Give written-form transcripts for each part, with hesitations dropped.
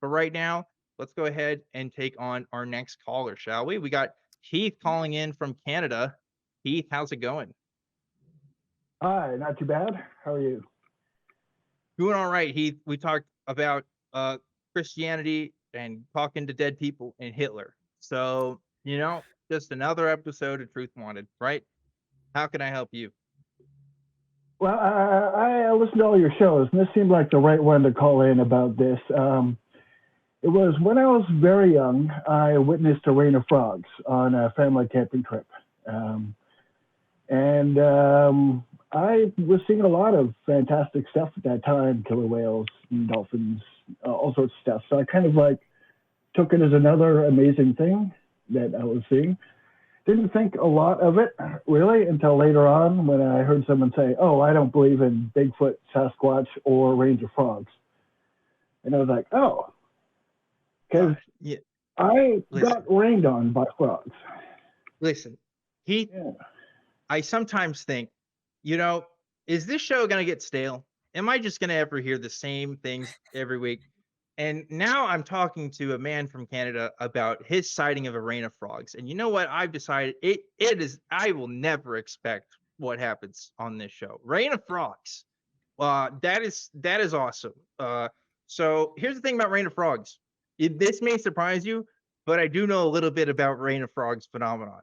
But right now, let's go ahead and take on our next caller, shall we? We got Heath calling in from Canada. Heath, how's it going? Hi, not too bad. How are you? Doing all right, Heath. We talked about Christianity and talking to dead people and Hitler. So, just another episode of Truth Wanted, right? How can I help you? Well, I listened to all your shows, and this seemed like the right one to call in about this. It was when I was very young, I witnessed a rain of frogs on a family camping trip. Um, and I was seeing a lot of fantastic stuff at that time, killer whales and dolphins, all sorts of stuff. So I kind of like took it as another amazing thing that I was seeing. Didn't think a lot of it really until later on when I heard someone say, "Oh, I don't believe in Bigfoot, Sasquatch, or range of frogs." And I was like, "Oh," because Yeah, I got listen, rained on by frogs. listen. Heath, Yeah. I sometimes think, you know, is this show gonna get stale? Am I just gonna ever hear the same things every week? And now I'm talking to a man from Canada about his sighting of a rain of frogs. And you know what? I've decided it is I will never expect what happens on this show. Rain of frogs. That is awesome. So here's the thing about rain of frogs. This may surprise you, but I do know a little bit about rain of frogs phenomenon.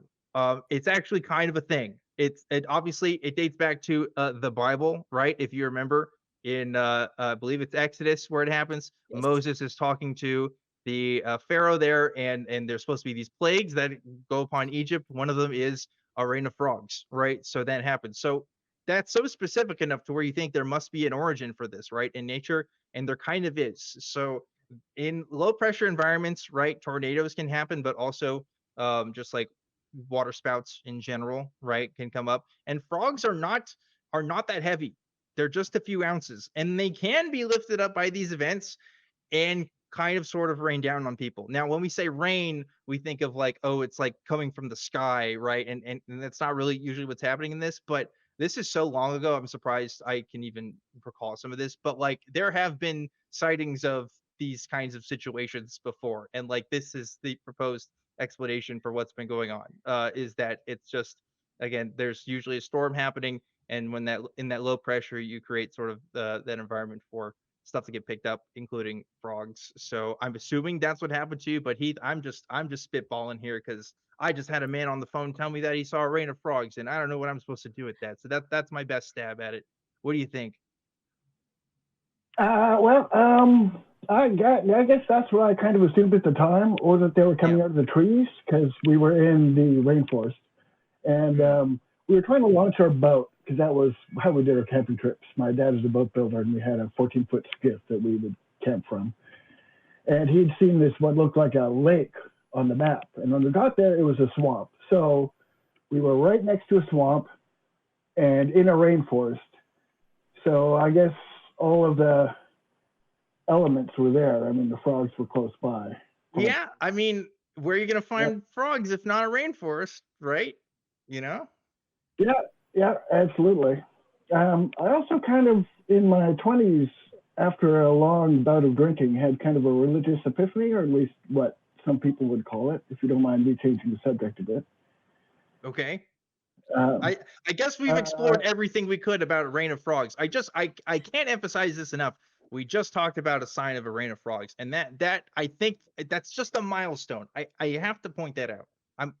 It's actually kind of a thing. It obviously it dates back to the Bible, right? If you remember in I believe it's Exodus where it happens. Yes. Moses is talking to the Pharaoh there, and there's supposed to be these plagues that go upon Egypt. One of them is a rain of frogs, right? So that happens. So that's so specific enough to where you think there must be an origin for this, right, in nature, and there kind of is. So in low pressure environments, right, tornadoes can happen, but also just like water spouts in general, right, can come up. And frogs are not that heavy. They're just a few ounces, and they can be lifted up by these events and kind of sort of rain down on people. Now, when we say rain, we think of like, oh, it's like coming from the sky, right? And that's not really usually what's happening in this, but this is so long ago, I'm surprised I can even recall some of this. But like there have been sightings of these kinds of situations before. And like this is the proposed explanation for what's been going on. Is that it's just again, there's usually a storm happening, and when that in that low pressure, you create sort of that environment for stuff to get picked up, including frogs. So I'm assuming that's what happened to you. But Heath, I'm just spitballing here because I just had a man on the phone tell me that he saw a rain of frogs, and I don't know what I'm supposed to do with that. So that's my best stab at it. What do you think? Well, I guess that's what I kind of assumed at the time, or that they were Yeah. coming out of the trees because we were in the rainforest. And Mhm. we were trying to launch our boat because that was how we did our camping trips. My dad is a boat builder, and we had a 14-foot skiff that we would camp from. And he'd seen this what looked like a lake on the map. And when we got there, it was a swamp. So we were right next to a swamp and in a rainforest. So I guess all of the elements were there. I mean, the frogs were close by. Yeah, I mean, where are you gonna Yeah, find frogs if not a rainforest, right? You know? yeah, yeah, absolutely. I also kind of, in my 20s, after a long bout of drinking, had kind of a religious epiphany, or at least what some people would call it, if you don't mind me changing the subject a bit. Okay. Um, I I guess we've uh, explored everything we could about a rain of frogs. I can't emphasize this enough. We just talked about a sign of a rain of frogs, and that I think that's just a milestone. I have to point that out. I'm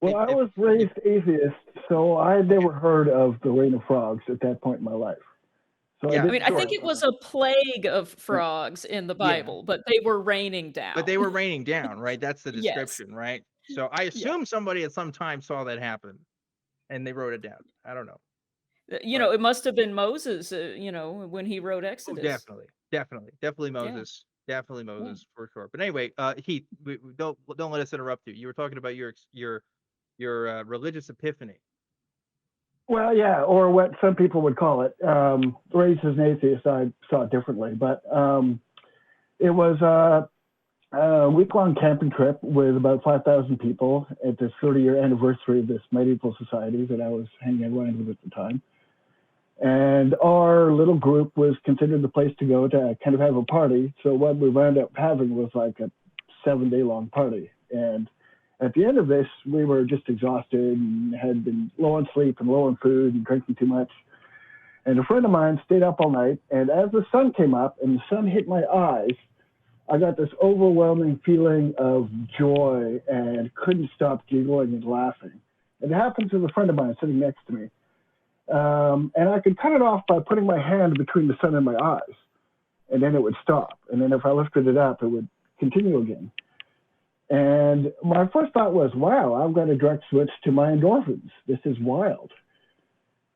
well, I was if raised atheist, so I had okay, never heard of the rain of frogs at that point in my life. So I yeah, I mean, didn't I know think sure, it about was it. a plague of Yeah, frogs in the yeah, Bible, but they were raining but down. they were raining down, right? That's the Yes. description, right? So I Yeah. assume somebody at some time saw that happen and they wrote it down. I don't know, but It must have been Moses, when he wrote oh, Exodus. definitely Yeah. Yeah. Moses for sure. But anyway, Heath, we don't let us interrupt you. You were talking about your religious epiphany. well, yeah, or what some people would call it. Raised as an atheist, I saw it differently, but it was a week-long camping trip with about 5,000 people at the 30-year anniversary of this medieval society that I was hanging around with at the time. And our little group was considered the place to go to kind of have a party. So what we wound up having was like a 7-day long party. And at the end of this, we were just exhausted and had been low on sleep and low on food and drinking too much. And a friend of mine stayed up all night. And as the sun came up and the sun hit my eyes, I got this overwhelming feeling of joy and couldn't stop giggling and laughing. It happened to a friend of mine sitting next to me. And I could cut it off by putting my hand between the sun and my eyes. And then it would stop. And then if I lifted it up, it would continue again. And my first thought was, wow, I've got a direct switch to my endorphins. This is wild.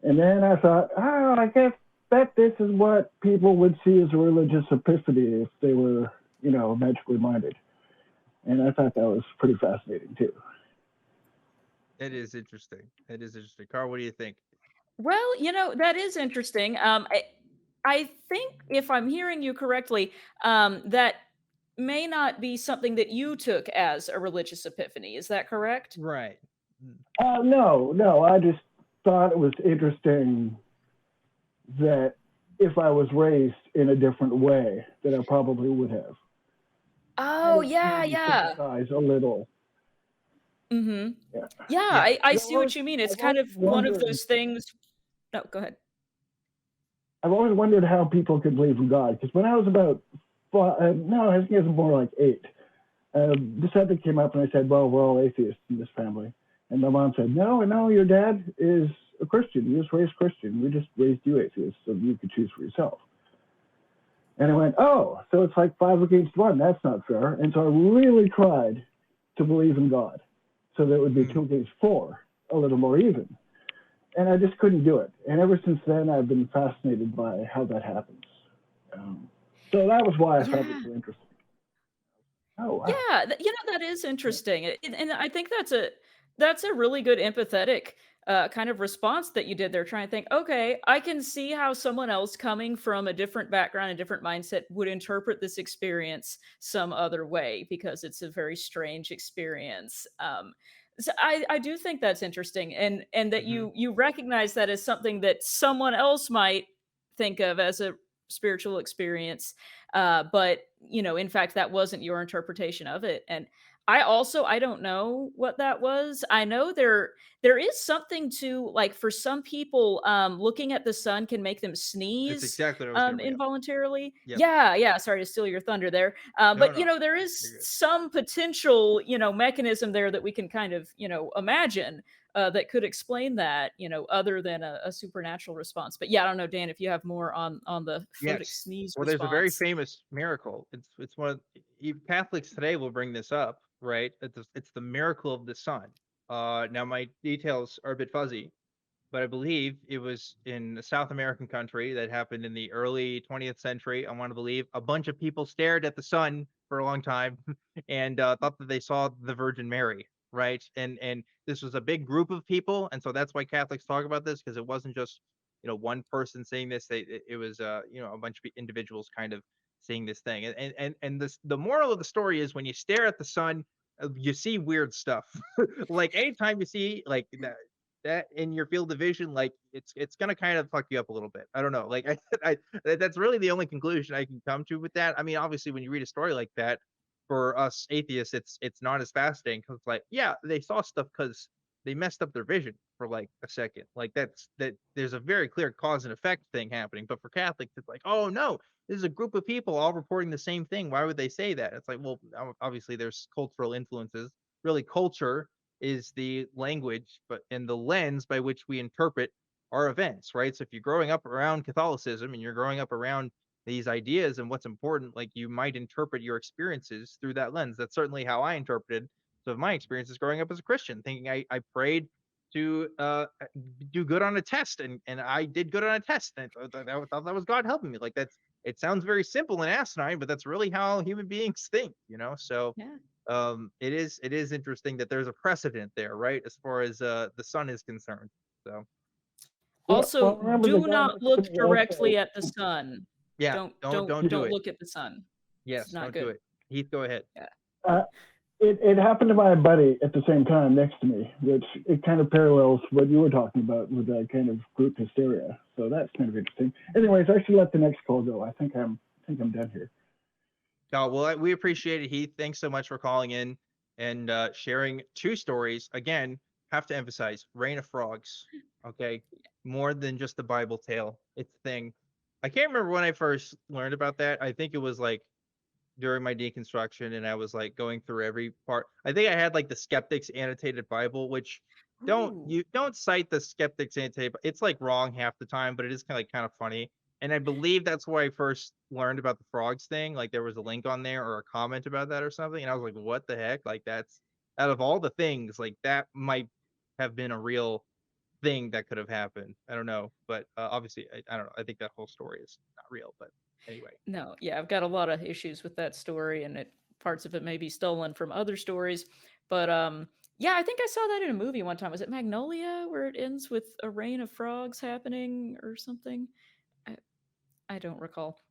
And then I thought, oh, I guess that this is what people would see as a religious epiphany if they were, magically minded. And I thought that was pretty fascinating too. It is interesting. Carl, what do you think? Well, that is interesting. I think if I'm hearing you correctly, that may not be something that you took as a religious epiphany. Is that correct? Right. No. I just thought it was interesting that if I was raised in a different way, that I probably would have. Oh, yeah. A little. Mm-hmm. Yeah. Yeah, I see what you mean. It's kind of one of those things. No, go ahead. I've always wondered how people could believe in God, because when I was about I think it was more like 8. The subject came up and I said, well, we're all atheists in this family. And my mom said, no, your dad is a Christian. You was raised Christian. We just raised you atheists so you could choose for yourself. And I went, oh, so it's like 5 against 1. That's not fair. And so I really tried to believe in God so that it would be 2 against 4, a little more even. And I just couldn't do it. And ever since then, I've been fascinated by how that happens. So that was why I found it so interesting. Oh, wow. Yeah, that is interesting, and I think that's a really good empathetic kind of response that you did there, trying to think, okay, I can see how someone else coming from a different background, a different mindset would interpret this experience some other way because it's a very strange experience. So I do think that's interesting, and that you recognize that as something that someone else might think of as a spiritual experience, but in fact that wasn't your interpretation of it. And I don't know what that was. I know there is something to, like, for some people, looking at the sun can make them That's sneeze exactly what I was going to bring up. involuntarily. Yep. Yeah, sorry to steal your thunder there. But No. there is some potential mechanism there that we can kind of imagine that could explain that, other than a supernatural response. But yeah, I don't know, Dan, if you have more on the photic sneeze Well, response. there's a very famous miracle. It's one of Catholics today will bring this up, right? It's the miracle of the sun. Now my details are a bit fuzzy, but I believe it was in a South American country that happened in the early 20th century. I want to believe a bunch of people stared at the sun for a long time and thought that they saw the Virgin Mary, right? And this was a big group of people, and so that's why Catholics talk about this, because it wasn't just one person saying this. It was a bunch of individuals kind of seeing this thing. And the moral of the story is, when you stare at the sun, you see weird stuff. Like anytime you see like that in your field of vision, like it's gonna kind of fuck you up a little bit. I don't know. Like that's really the only conclusion I can come to with that. I mean, obviously, when you read a story like that, for us atheists, it's not as fascinating, because it's like, yeah, they saw stuff because they messed up their vision for like a second. Like that there's a very clear cause and effect thing happening. But for Catholics, it's like, oh no, this is a group of people all reporting the same thing. Why would they say that? It's like, well, obviously there's cultural influences. Really, culture is the language, but in the lens by which we interpret our events, right? So if you're growing up around Catholicism and you're growing up around these ideas and what's important, like, you might interpret your experiences through that lens. That's certainly how I interpreted some of my experiences growing up as a Christian, thinking I prayed to do good on a test, and I did good on a test, and I thought that was God helping me. Like, it sounds very simple and asinine, but that's really how human beings think, So Yeah. it is interesting that there's a precedent there, right, as far as the sun is concerned. So Also, remember do not look directly at the sun. yeah, don't do it. Look at the sun. Yes, It's not don't good. do it. Heath, go ahead. Yeah. it happened to my buddy at the same time next to me, which it kind of parallels what you were talking about with that kind of group hysteria. So that's kind of interesting. Anyways, I should let the next call go. I think I'm done here. Oh, well, we appreciate it, Heath. Thanks so much for calling in and sharing two stories. Again, have to emphasize Rain of Frogs. Okay. More than just the Bible tale. It's a thing. I can't remember when I first learned about that. I think it was like during my deconstruction and I was like going through every part. I think I had like the Skeptics Annotated Bible, which Ooh. don't cite the Skeptics Annotated. It's like wrong half the time, but it is kind of funny. And I believe that's where I first learned about the frogs thing. Like there was a link on there or a comment about that or something, and I was like, "What the heck?" Like that's out of all the things, like that might have been a real thing that could have happened. I don't know, but obviously, I don't know. I think that whole story is not real, but anyway. No, yeah, I've got a lot of issues with that story, and parts of it may be stolen from other stories. But yeah, I think I saw that in a movie one time. Was it Magnolia, where it ends with a rain of frogs happening or something? I, I don't recall.